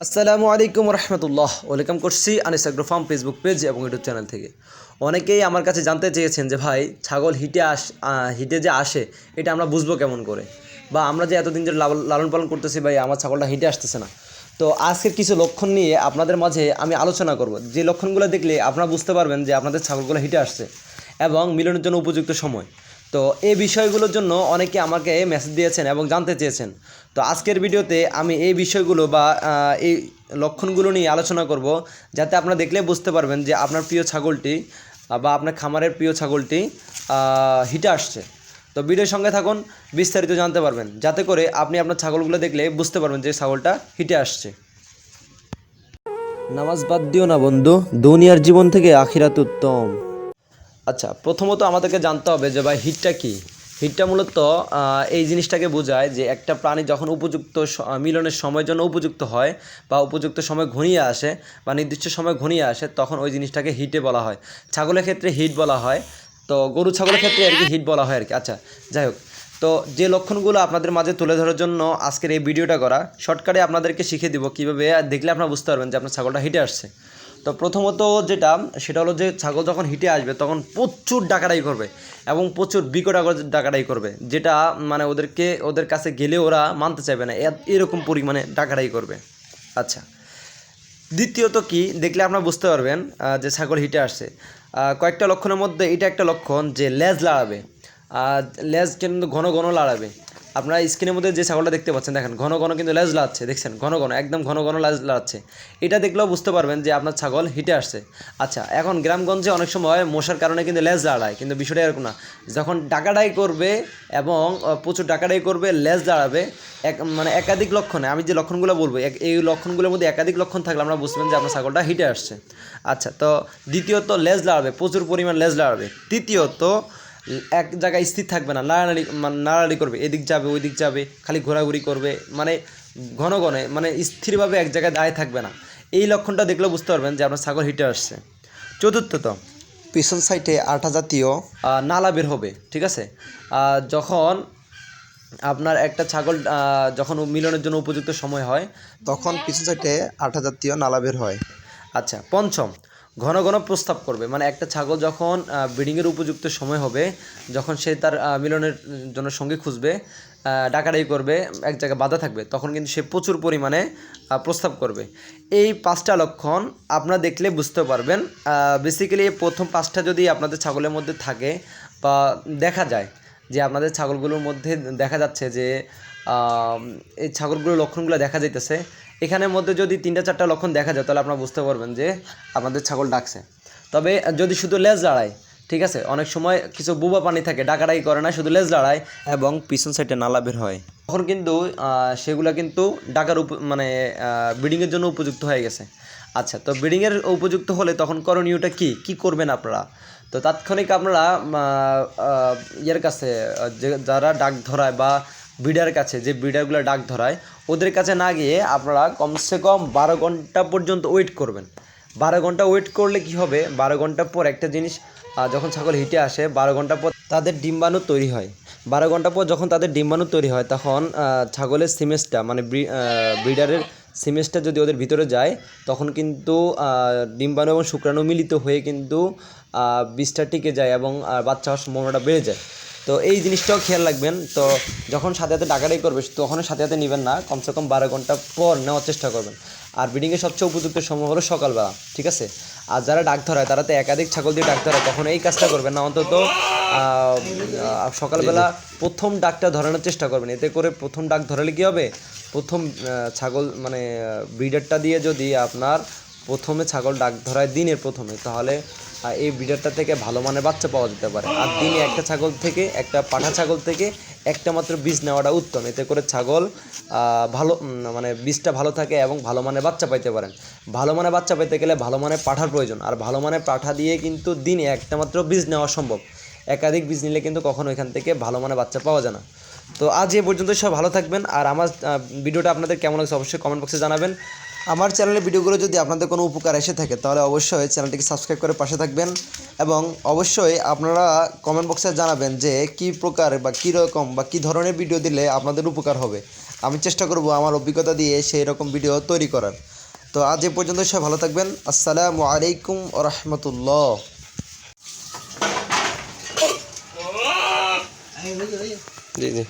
আসসালামু আলাইকুম রহমতুল্লাহ। ওয়েলকাম করছি Anis agro farm Facebook page এবং ইউটিউব চ্যানেল থেকে। অনেকেই আমার কাছে জানতে চেয়েছেন যে ভাই ছাগল হিটে যে আসে এটা আমরা বুঝবো কেমন করে, বা আমরা যে এতদিন যে লালন পালন করতেছি ভাই আমার ছাগলটা হিটে আসতেছে না। তো আজকের কিছু লক্ষণ নিয়ে আপনাদের মাঝে আমি আলোচনা করব, যে লক্ষণগুলো দেখলে আপনারা বুঝতে পারবেন যে আপনাদের ছাগলগুলো হিটে আসছে এবং মিলনের জন্য উপযুক্ত সময়। তো এই বিষয়গুলোর জন্য অনেকে আমাকে মেসেজ দিয়েছেন এবং জানতে চেয়েছেন। তো আজকের ভিডিওতে আমি এই বিষয়গুলো বা এই লক্ষণগুলো নিয়ে আলোচনা করব, যাতে আপনারা দেখলে বুঝতে পারবেন যে আপনার প্রিয় ছাগলটি বা আপনার খামারের প্রিয় ছাগলটি হিটে আসছে। তো ভিডিওর সঙ্গে থাকুন, বিস্তারিত জানতে পারবেন, যাতে করে আপনি আপনার ছাগলগুলো দেখলে বুঝতে পারবেন যে ছাগলটা হিটে আসছে। নামাজ বাদ দিও না বন্ধু, দুনিয়ার জীবন থেকে আখিরাত উত্তম। আচ্ছা, প্রথমত আমাদেরকে জানতে হবে যে ভাই হিটটা কী। হিটটা মূলত এই জিনিসটাকে বোঝায় যে একটা প্রাণী যখন উপযুক্ত মিলনের সময়ের জন্য উপযুক্ত হয় বা উপযুক্ত সময় ঘনিয়ে আসে বা নির্দিষ্ট সময় ঘনিয়ে আসে, তখন ওই জিনিসটাকে হিটে বলা হয়। ছাগলের ক্ষেত্রে হিট বলা হয়, তো গরু ছাগলের ক্ষেত্রে আর কি হিট বলা হয় আর কি। আচ্ছা, যাই হোক, তো যে লক্ষণগুলো আপনাদের মাঝে তুলে ধরার জন্য আজকের এই ভিডিওটা করা, শর্টকাটে আপনাদেরকে শিখিয়ে দিব কীভাবে দেখলে আপনারা বুঝতে পারবেন যে আপনার ছাগলটা হিটে আসছে। তো প্রথমত যেটা, সেটা হলো যে ছাগল যখন হিটে আসবে তখন প্রচুর ডাকাডাকি করবে এবং প্রচুর বিকট ডাকাডাকি করবে, যেটা মানে ওদের কাছে গেলে ওরা মানতে চাইবে না, এরকম পরিমাণে ডাকাডাকি করবে। আচ্ছা, দ্বিতীয়ত কি দেখলে আপনারা বুঝতে পারবেন যে ছাগল হিটে আসছে। কয়েকটা লক্ষণের মধ্যে এটা একটা লক্ষণ যে লেজ লাড়াবে। লেজ কিন্তু ঘন ঘন লাড়াবে। আপনারা স্ক্রিনের মধ্যে যে ছাগলটা দেখতে পাচ্ছেন, দেখেন ঘন ঘন কিন্তু লেজ লাড়াচ্ছে, দেখছেন ঘন ঘন একদম ঘন ঘন লেজ লাড়াচ্ছে। এটা দেখলেও বুঝতে পারবেন যে আপনার ছাগল হিটে আসছে। আচ্ছা, এখন গ্রামগঞ্জে অনেক সময় মশার কারণে কিন্তু লেজ লাড়ায়, কিন্তু বিষয়টা এরকম না। যখন ডাকাডাকি করবে এবং প্রচুর ডাকাডাকি করবে, লেজ দাঁড়াবে, মানে একাধিক লক্ষণে, আমি যে লক্ষণগুলো বলবো এই লক্ষণগুলোর মধ্যে একাধিক লক্ষণ থাকলে আমরা বুঝবেন যে আপনার ছাগলটা হিটে আসছে। আচ্ছা, তো দ্বিতীয়ত লেজ লাড়াবে, প্রচুর পরিমাণ লেজ লাড়াবে। তৃতীয়ত এক জায়গায় স্থির থাকবে না, নাড়ানাড়ি করবে, এদিক যাবে ওই দিক যাবে, খালি ঘোরাঘুরি করবে, মানে ঘন ঘনে, মানে স্থিরভাবে এক জায়গায় দাঁড়িয়ে থাকবে না। এই লক্ষণটা দেখলেও বুঝতে পারবেন যে আপনার ছাগল হিটে আসছে। চতুর্থত, পিছন সাইডে আঠা জাতীয় নালা বের হবে, ঠিক আছে। যখন আপনার একটা ছাগল যখন মিলনের জন্য উপযুক্ত সময় হয়, তখন পিছন সাইডে আঠা জাতীয় নালা বের হয়। আচ্ছা, পঞ্চম, ঘন ঘন প্রস্তাব করবে, মানে একটা ছাগল যখন ব্রিডিংয়ের উপযুক্ত সময় হবে, যখন সে তার মিলনের জন্য সঙ্গী খুঁজবে, ডাকাডাকি করবে, এক জায়গায় বাধা থাকবে, তখন কিন্তু সে প্রচুর পরিমাণে প্রস্তাব করবে। এই পাঁচটা লক্ষণ আপনারা দেখলে বুঝতে পারবেন। বেসিক্যালি এই প্রথম পাঁচটা যদি আপনাদের ছাগলের মধ্যে থাকে বা দেখা যায় যে আপনাদের ছাগলগুলোর মধ্যে দেখা যাচ্ছে যে এই ছাগলগুলোর লক্ষণগুলো দেখা যাইতেছে, এখানের মধ্যে যদি 3-4টা লক্ষণ দেখা যায়, তাহলে আপনারা বুঝতে পারবেন যে আপনাদের ছাগল ডাকছে। তবে যদি শুধু লেজ লাড়ায়, ঠিক আছে, অনেক সময় কিছু বুবা পানি থাকে, ডাকাডাকি করে না, শুধু লেজ লাড়ায় এবং পিছন সাইডে নালা বের হয়, তখন কিন্তু সেগুলো কিন্তু ডাকার মানে ব্রিডিংয়ের জন্য উপযুক্ত হয়ে গেছে। আচ্ছা, তো ব্রিডিংয়ের উপযুক্ত হলে তখন করণীয়টা কী করবেন আপনারা? তো তাৎক্ষণিক আপনারা ইয়ের কাছে, যারা ডাক ধরায় বা ব্রিডার কাছে, যে ব্রিডারগুলো ডাক ধরায়, ওদের কাছে না গিয়ে আপনারা কমসে কম 12 ঘন্টা পর্যন্ত ওয়েট করবেন। 12 ঘন্টা ওয়েট করলে কি হবে, 12 ঘন্টা পর একটা জিনিস, যখন ছাগল হিটে আসে 12 ঘন্টা পর তাদের ডিম্বাণু তৈরি হয়। 12 ঘন্টা পর যখন তাদের ডিম্বাণু তৈরি হয়, তখন ছাগলের সিমেন্সটা, মানে ব্রিডারের সিমেন্সটা যদি ওদের ভিতরে যায়, তখন কিন্তু ডিম্বাণু এবং শুক্রাণু মিলিত হয়ে কিন্তু বীজটা টিকে যায় এবং বাচ্চা হওয়ার সম্ভাবনাটা বেড়ে যায়। তো এই জিনিসটাও খেয়াল রাখবেন। তো যখন সাথে সাথে ডাকাডাকি করবে, তখন সাথে সাথে নেবেন না, কমসে কম 12 ঘন্টা পর নেওয়ার চেষ্টা করবেন। আর ব্রিডিংয়ের সবচেয়ে উপযুক্ত সময় হলো সকালবেলা, ঠিক আছে। আর যারা ডাক ধরায়, তারা তো একাধিক ছাগল দিয়ে ডাক ধরায়, তখন এই কাজটা করবেন না, অন্তত সকালবেলা প্রথম ডাকটা ধরানোর চেষ্টা করবেন। এতে করে প্রথম ডাক ধরালে কী হবে, প্রথম ছাগল মানে ব্রিডারটা দিয়ে যদি আপনার প্রথমে ছাগল ডাক ধরায় দিনের প্রথমে, তাহলে এই ব্রিডারটা থেকে ভালো মানের বাচ্চা পাওয়া যেতে পারে। আর দিনে একটা ছাগল থেকে, একটা পাঠা ছাগল থেকে একটা মাত্র বীজ নেওয়াটা উত্তম। এতে করে ছাগল ভালো, মানে বীজটা ভালো থাকে এবং ভালো মানের বাচ্চা পাইতে পারেন। ভালো মানের বাচ্চা পাইতে গেলে ভালো মানের পাঠার প্রয়োজন, আর ভালো মানের পাঠা দিয়ে কিন্তু দিনে একটা মাত্র বীজ নেওয়া সম্ভব। একাধিক বীজ নিলে কিন্তু কখনো এখান থেকে ভালো মানের বাচ্চা পাওয়া যায় না। তো আজ এ পর্যন্ত সব ভালো থাকবেন। আর আমার ভিডিওটা আপনাদের কেমন লাগছে অবশ্যই কমেন্ট বক্সে জানাবেন। আমার চ্যানেলের ভিডিওগুলো যদি আপনাদের কোনো উপকার এসে থাকে তাহলে অবশ্যই চ্যানেলটিকে সাবস্ক্রাইব করে পাশে থাকবেন এবং অবশ্যই আপনারা কমেন্ট বক্সে জানাবেন যে কী প্রকার বা কী রকম বা কী ধরনের ভিডিও দিলে আপনাদের উপকার হবে। আমি চেষ্টা করব আমার অভিজ্ঞতা দিয়ে সেই রকম ভিডিও তৈরি করার। তো আজ এ পর্যন্ত সবাই ভালো থাকবেন। আসসালামু আলাইকুম ওয়া রাহমাতুল্লাহ। জি জি।